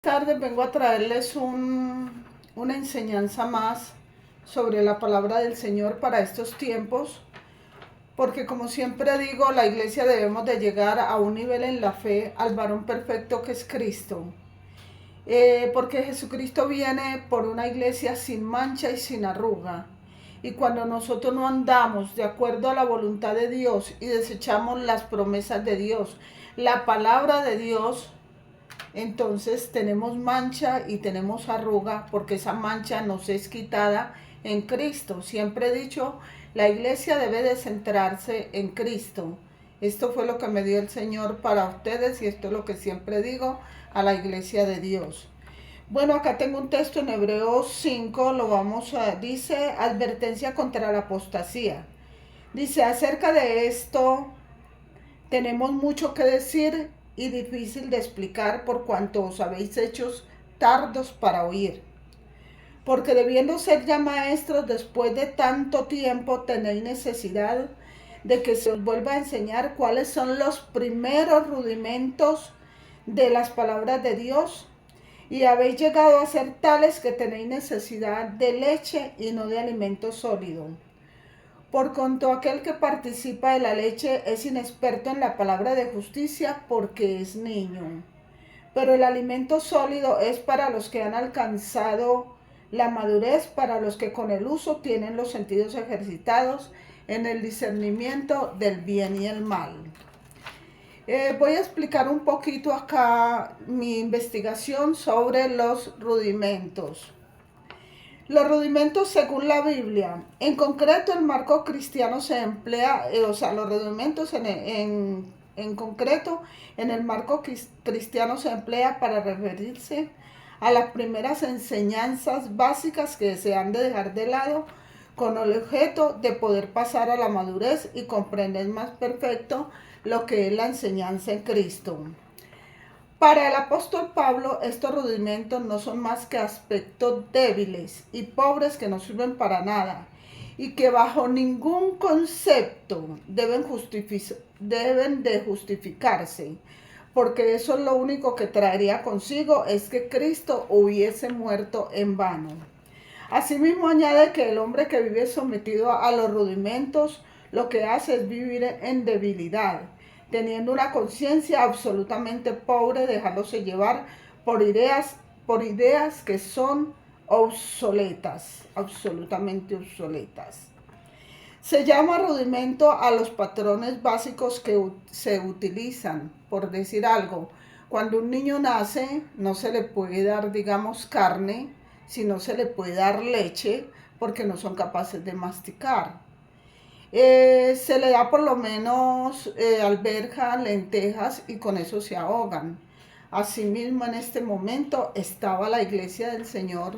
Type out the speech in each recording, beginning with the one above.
Tarde vengo a traerles una enseñanza más sobre la palabra del Señor para estos tiempos, porque como siempre digo, la iglesia debemos de llegar a un nivel en la fe al varón perfecto que es Cristo. Porque Jesucristo viene por una iglesia sin mancha y sin arruga. Y cuando nosotros no andamos de acuerdo a la voluntad de Dios y desechamos las promesas de Dios, la palabra de Dios, entonces tenemos mancha y tenemos arruga porque esa mancha nos es quitada en Cristo. Siempre he dicho, la iglesia debe de centrarse en Cristo. Esto fue lo que me dio el Señor para ustedes y esto es lo que siempre digo a la iglesia de Dios. Bueno, acá tengo un texto en Hebreos 5, dice advertencia contra la apostasía. Dice, acerca de esto tenemos mucho que decir y difícil de explicar por cuanto os habéis hecho tardos para oír. Porque debiendo ser ya maestros después de tanto tiempo, tenéis necesidad de que se os vuelva a enseñar cuáles son los primeros rudimentos de las palabras de Dios. Y habéis llegado a ser tales que tenéis necesidad de leche y no de alimento sólido. Por cuanto aquel que participa de la leche es inexperto en la palabra de justicia porque es niño. Pero el alimento sólido es para los que han alcanzado la madurez, para los que con el uso tienen los sentidos ejercitados en el discernimiento del bien y el mal. Voy a explicar un poquito acá mi investigación sobre los rudimentos. Los rudimentos según la Biblia. En concreto, el marco cristiano se emplea, los rudimentos en concreto, en el marco cristiano se emplea para referirse a las primeras enseñanzas básicas que se han de dejar de lado con el objeto de poder pasar a la madurez y comprender más perfecto lo que es la enseñanza en Cristo. Para el apóstol Pablo, estos rudimentos no son más que aspectos débiles y pobres que no sirven para nada y que bajo ningún concepto deben de justificarse, porque eso es lo único que traería consigo es que Cristo hubiese muerto en vano. Asimismo añade que el hombre que vive sometido a los rudimentos lo que hace es vivir en debilidad, teniendo una conciencia absolutamente pobre, dejándose llevar por ideas que son obsoletas, absolutamente obsoletas. Se llama rudimento a los patrones básicos que se utilizan, por decir algo. Cuando un niño nace, no se le puede dar, digamos, carne, sino se le puede dar leche, porque no son capaces de masticar. Se le da por lo menos alberja, lentejas y con eso se ahogan. Asimismo, en este momento estaba la iglesia del Señor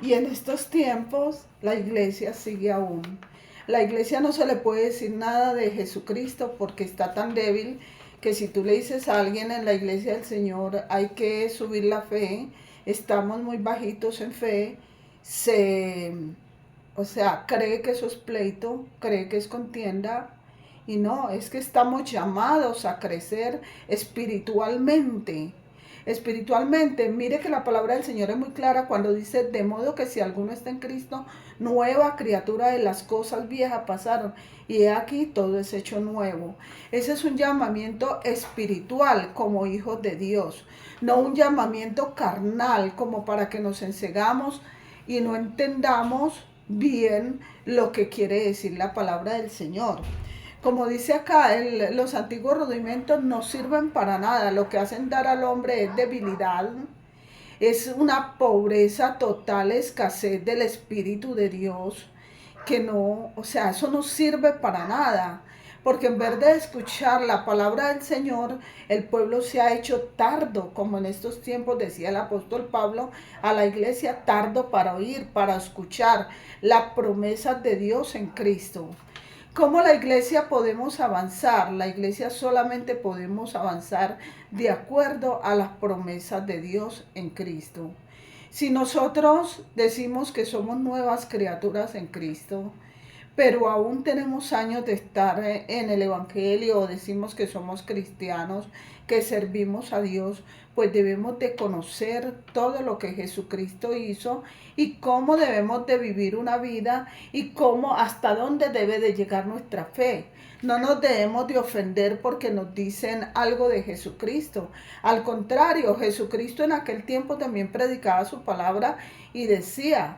y en estos tiempos la iglesia sigue aún. La iglesia no se le puede decir nada de Jesucristo porque está tan débil que si tú le dices a alguien en la iglesia del Señor hay que subir la fe, estamos muy bajitos en fe, cree que eso es pleito, cree que es contienda, y no, es que estamos llamados a crecer espiritualmente. Espiritualmente, mire que la palabra del Señor es muy clara cuando dice, de modo que si alguno está en Cristo, nueva criatura de las cosas viejas pasaron, y he aquí todo es hecho nuevo. Ese es un llamamiento espiritual como hijos de Dios, no un llamamiento carnal como para que nos ensegamos y no entendamos bien lo que quiere decir la palabra del Señor. Como dice acá, los antiguos rudimentos no sirven para nada. Lo que hacen dar al hombre es debilidad, es una pobreza total, escasez del Espíritu de Dios, que no, eso no sirve para nada. Porque en vez de escuchar la palabra del Señor, el pueblo se ha hecho tardo, como en estos tiempos decía el apóstol Pablo, a la iglesia tardo para oír, para escuchar las promesas de Dios en Cristo. ¿Cómo la iglesia podemos avanzar? La iglesia solamente podemos avanzar de acuerdo a las promesas de Dios en Cristo. Si nosotros decimos que somos nuevas criaturas en Cristo, pero aún tenemos años de estar en el Evangelio, o decimos que somos cristianos, que servimos a Dios, pues debemos de conocer todo lo que Jesucristo hizo y cómo debemos de vivir una vida y cómo, hasta dónde debe de llegar nuestra fe. No nos debemos de ofender porque nos dicen algo de Jesucristo. Al contrario, Jesucristo en aquel tiempo también predicaba su palabra y decía,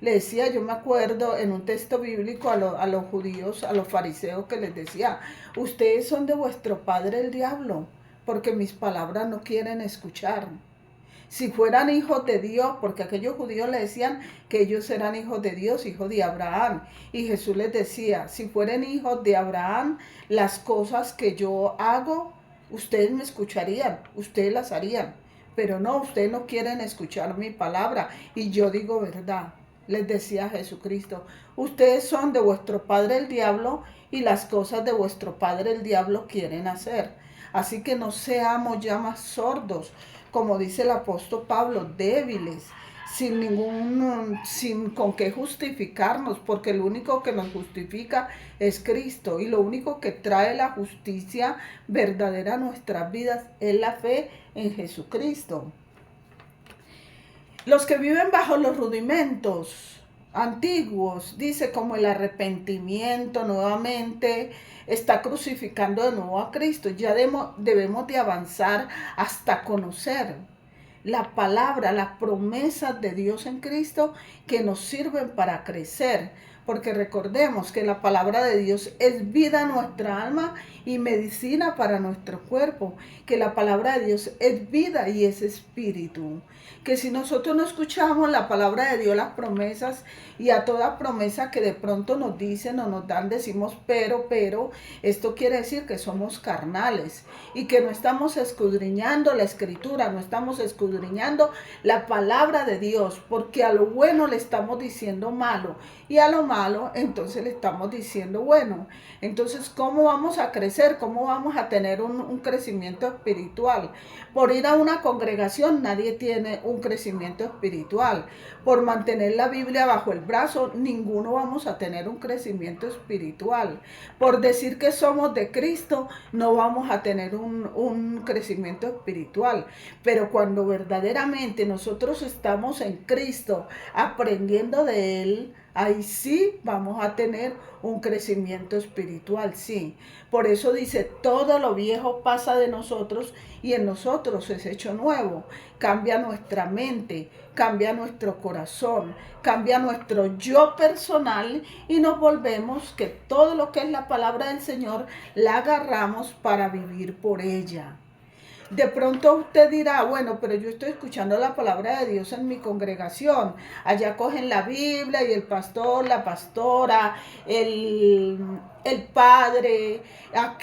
le decía, yo me acuerdo en un texto bíblico a los judíos, a los fariseos, que les decía, ustedes son de vuestro padre el diablo, porque mis palabras no quieren escuchar. Si fueran hijos de Dios, porque aquellos judíos le decían que ellos eran hijos de Dios, hijos de Abraham. Y Jesús les decía, si fueran hijos de Abraham, las cosas que yo hago, ustedes me escucharían, ustedes las harían. Pero no, ustedes no quieren escuchar mi palabra y yo digo verdad. Les decía Jesucristo, ustedes son de vuestro padre el diablo y las cosas de vuestro padre el diablo quieren hacer. Así que no seamos ya más sordos, como dice el apóstol Pablo, débiles, sin con qué justificarnos, porque el único que nos justifica es Cristo y lo único que trae la justicia verdadera a nuestras vidas es la fe en Jesucristo. Los que viven bajo los rudimentos antiguos, dice, como el arrepentimiento nuevamente, está crucificando de nuevo a Cristo. Ya debemos de avanzar hasta conocer la palabra, las promesas de Dios en Cristo que nos sirven para crecer. Porque recordemos que la palabra de Dios es vida a nuestra alma y medicina para nuestro cuerpo. Que la palabra de Dios es vida y es espíritu. Que si nosotros no escuchamos la palabra de Dios, las promesas, y a toda promesa que de pronto nos dicen o nos dan, decimos pero, esto quiere decir que somos carnales y que no estamos escudriñando la escritura, no estamos escudriñando la palabra de Dios, porque a lo bueno le estamos diciendo malo y a lo malo entonces le estamos diciendo bueno. Entonces, ¿cómo vamos a crecer? ¿Cómo vamos a tener un crecimiento espiritual? Por ir a una congregación nadie tiene un crecimiento espiritual. Por mantener la Biblia bajo el brazo, ninguno vamos a tener un crecimiento espiritual. Por decir que somos de Cristo, no vamos a tener un crecimiento espiritual. Pero cuando verdaderamente nosotros estamos en Cristo, aprendiendo de Él, ahí sí vamos a tener un crecimiento espiritual, sí. Por eso dice, todo lo viejo pasa de nosotros y en nosotros es hecho nuevo. Cambia nuestra mente, cambia nuestro corazón, cambia nuestro yo personal y nos volvemos que todo lo que es la palabra del Señor la agarramos para vivir por ella. De pronto usted dirá, bueno, pero yo estoy escuchando la palabra de Dios en mi congregación. Allá cogen la Biblia y el pastor, la pastora, el padre,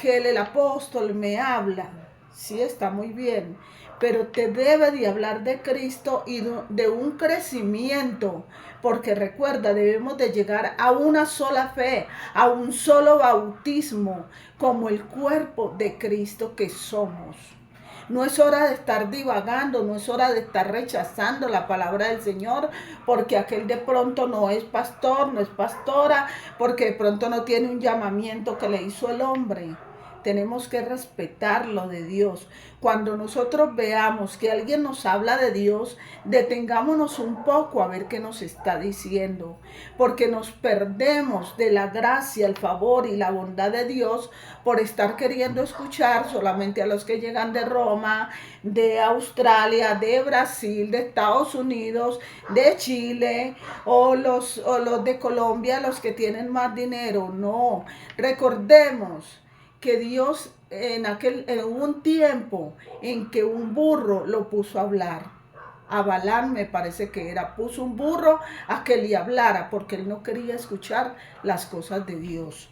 el apóstol me habla. Sí, está muy bien, pero te debe de hablar de Cristo y de un crecimiento, porque recuerda, debemos de llegar a una sola fe, a un solo bautismo, como el cuerpo de Cristo que somos. No es hora de estar divagando, no es hora de estar rechazando la palabra del Señor, porque aquel de pronto no es pastor, no es pastora, porque de pronto no tiene un llamamiento que le hizo el hombre. Tenemos que respetar lo de Dios. Cuando nosotros veamos que alguien nos habla de Dios, detengámonos un poco a ver qué nos está diciendo, porque nos perdemos de la gracia, el favor y la bondad de Dios por estar queriendo escuchar solamente a los que llegan de Roma, de Australia, de Brasil, de Estados Unidos, de Chile o los de Colombia, los que tienen más dinero. No, recordemos que Dios en un tiempo en que un burro lo puso a hablar. A Balaam me parece que era, puso un burro a que le hablara porque él no quería escuchar las cosas de Dios.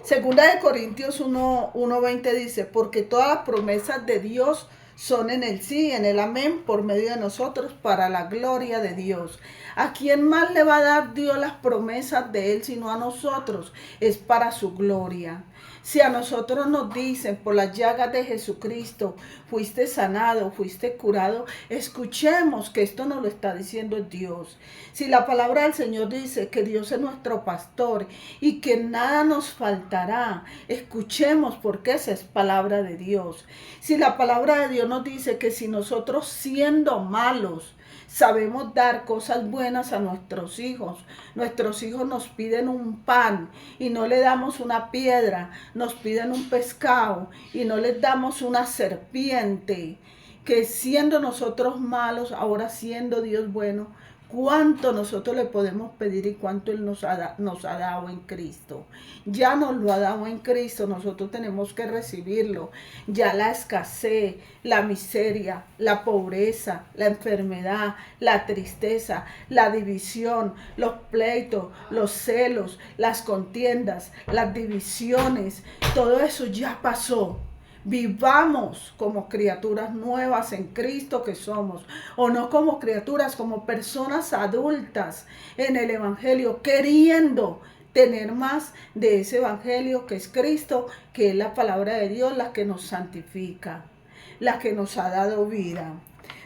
Segunda de Corintios 1:20 dice, porque todas las promesas de Dios son en el sí, en el amén, por medio de nosotros, para la gloria de Dios. ¿A quién más le va a dar Dios las promesas de Él, sino a nosotros? Es para su gloria. Si a nosotros nos dicen, por las llagas de Jesucristo, fuiste sanado, fuiste curado, escuchemos que esto nos lo está diciendo Dios. Si la palabra del Señor dice que Dios es nuestro pastor y que nada nos faltará, escuchemos porque esa es palabra de Dios. Si la palabra de Dios nos dice que si nosotros siendo malos, sabemos dar cosas buenas a nuestros hijos nos piden un pan y no le damos una piedra, nos piden un pescado y no les damos una serpiente, que siendo nosotros malos, ahora siendo Dios bueno, cuánto nosotros le podemos pedir y cuánto Él nos ha dado en Cristo. Ya nos lo ha dado en Cristo, nosotros tenemos que recibirlo. Ya la escasez, la miseria, la pobreza, la enfermedad, la tristeza, la división, los pleitos, los celos, las contiendas, las divisiones, todo eso ya pasó. Vivamos como criaturas nuevas en Cristo que somos, o no como criaturas, como personas adultas en el Evangelio, queriendo tener más de ese Evangelio que es Cristo, que es la palabra de Dios, la que nos santifica, la que nos ha dado vida.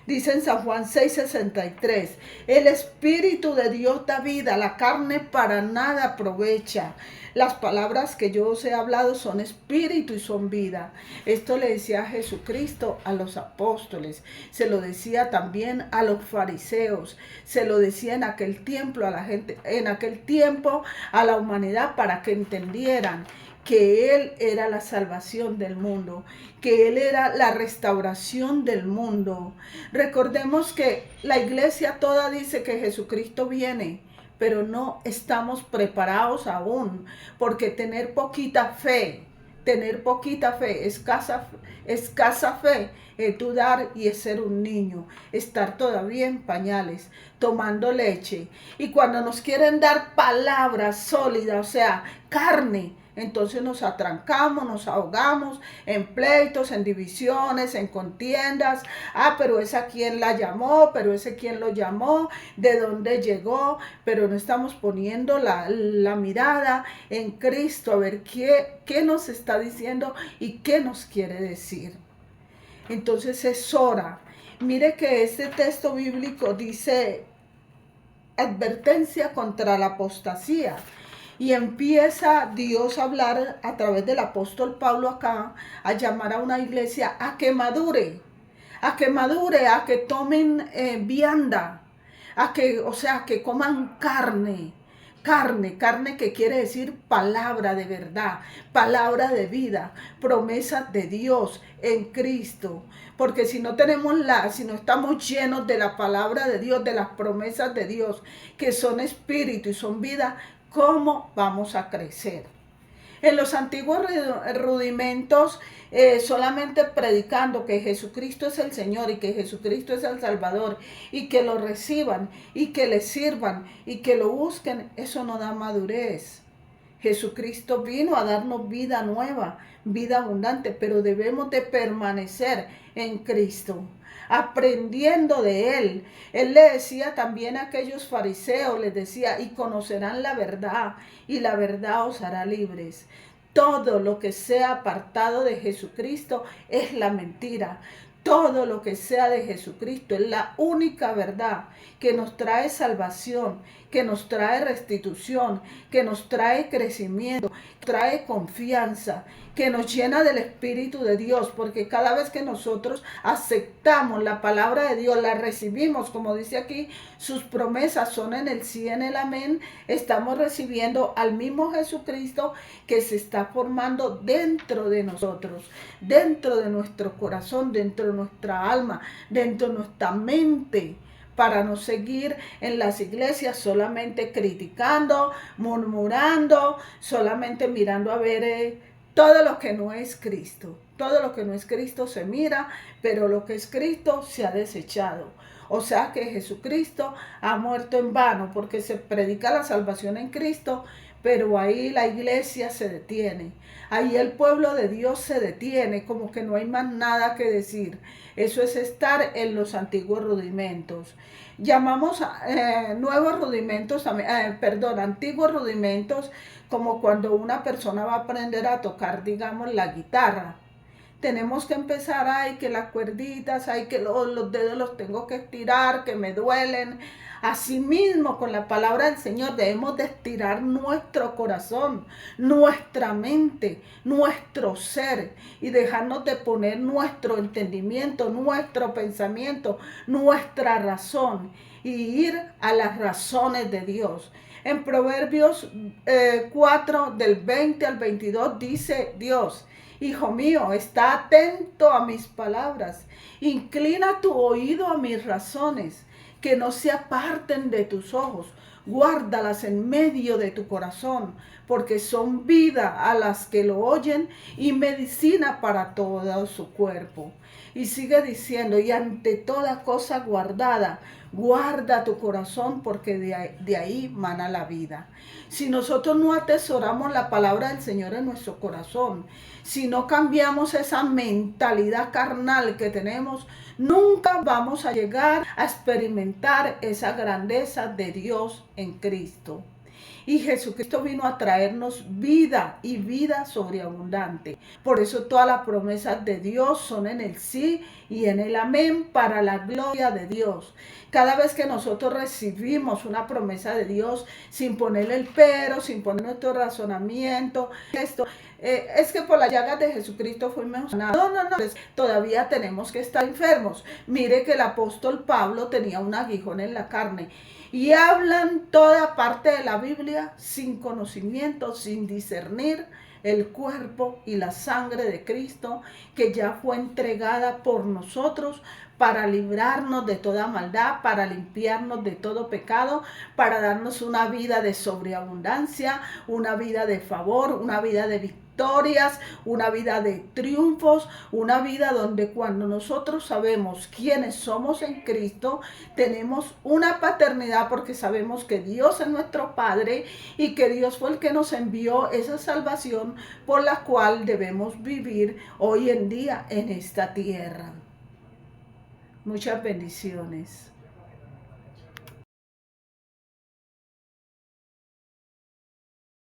Dice en San Juan 6:63, el Espíritu de Dios da vida, la carne para nada aprovecha. Las palabras que yo os he hablado son espíritu y son vida. Esto le decía Jesucristo a los apóstoles, se lo decía también a los fariseos, se lo decía en aquel tiempo a la gente, en aquel tiempo a la humanidad, para que entendieran que Él era la salvación del mundo, que Él era la restauración del mundo. Recordemos que la iglesia toda dice que Jesucristo viene, pero no estamos preparados aún, porque tener poquita fe, escasa fe, es dudar y es ser un niño, estar todavía en pañales, tomando leche. Y cuando nos quieren dar palabras sólidas, o sea, carne, entonces nos atrancamos, nos ahogamos en pleitos, en divisiones, en contiendas. Pero esa quién la llamó, pero ese quién lo llamó, de dónde llegó, pero no estamos poniendo la mirada en Cristo a ver qué nos está diciendo y qué nos quiere decir. Entonces es hora. Mire que este texto bíblico dice advertencia contra la apostasía. Y empieza Dios a hablar a través del apóstol Pablo acá, a llamar a una iglesia a que madure, a que tomen vianda, que coman carne que quiere decir palabra de verdad, palabra de vida, promesas de Dios en Cristo. Porque si no estamos llenos de la palabra de Dios, de las promesas de Dios, que son espíritu y son vida, ¿cómo vamos a crecer? En los antiguos rudimentos, solamente predicando que Jesucristo es el Señor y que Jesucristo es el Salvador y que lo reciban y que le sirvan y que lo busquen, eso no da madurez. Jesucristo vino a darnos vida nueva, vida abundante, pero debemos de permanecer en Cristo, aprendiendo de Él. Él le decía también a aquellos fariseos, les decía, y conocerán la verdad, y la verdad os hará libres. Todo lo que sea apartado de Jesucristo es la mentira. Todo lo que sea de Jesucristo es la única verdad que nos trae salvación, que nos trae restitución, que nos trae crecimiento, que trae confianza, que nos llena del Espíritu de Dios, porque cada vez que nosotros aceptamos la palabra de Dios, la recibimos, como dice aquí, sus promesas son en el sí, en el amén, estamos recibiendo al mismo Jesucristo que se está formando dentro de nosotros, dentro de nuestro corazón, dentro de nuestra alma, dentro de nuestra mente, para no seguir en las iglesias solamente criticando, murmurando, solamente mirando a ver todo lo que no es Cristo. Todo lo que no es Cristo se mira, pero lo que es Cristo se ha desechado. O sea que Jesucristo ha muerto en vano, porque se predica la salvación en Cristo, pero ahí la iglesia se detiene. Ahí el pueblo de Dios se detiene, como que no hay más nada que decir. Eso es estar en los antiguos rudimentos. Llamamos antiguos rudimentos, como cuando una persona va a aprender a tocar, digamos, la guitarra. Tenemos que empezar, ay, que las cuerditas, ay, que los dedos los tengo que estirar, que me duelen. Asimismo, con la palabra del Señor debemos de estirar nuestro corazón, nuestra mente, nuestro ser y dejarnos de poner nuestro entendimiento, nuestro pensamiento, nuestra razón y ir a las razones de Dios. En Proverbios 4 del 20 al 22 dice Dios: Hijo mío, está atento a mis palabras, inclina tu oído a mis razones, que no se aparten de tus ojos, guárdalas en medio de tu corazón, porque son vida a las que lo oyen y medicina para todo su cuerpo. Y sigue diciendo, y ante toda cosa guardada, guarda tu corazón, porque de ahí mana la vida. Si nosotros no atesoramos la palabra del Señor en nuestro corazón, si no cambiamos esa mentalidad carnal que tenemos, nunca vamos a llegar a experimentar esa grandeza de Dios en Cristo. Y Jesucristo vino a traernos vida y vida sobreabundante. Por eso todas las promesas de Dios son en el sí y en el amén para la gloria de Dios. Cada vez que nosotros recibimos una promesa de Dios sin ponerle el pero, sin poner nuestro razonamiento, es que por las llagas de Jesucristo fuimos sanados. No, todavía tenemos que estar enfermos. Mire que el apóstol Pablo tenía un aguijón en la carne. Y hablan toda parte de la Biblia sin conocimiento, sin discernir el cuerpo y la sangre de Cristo, que ya fue entregada por nosotros para librarnos de toda maldad, para limpiarnos de todo pecado, para darnos una vida de sobreabundancia, una vida de favor, una vida de victorias, una vida de triunfos, una vida donde cuando nosotros sabemos quiénes somos en Cristo, tenemos una paternidad porque sabemos que Dios es nuestro Padre y que Dios fue el que nos envió esa salvación por la cual debemos vivir hoy en día en esta tierra. Muchas bendiciones.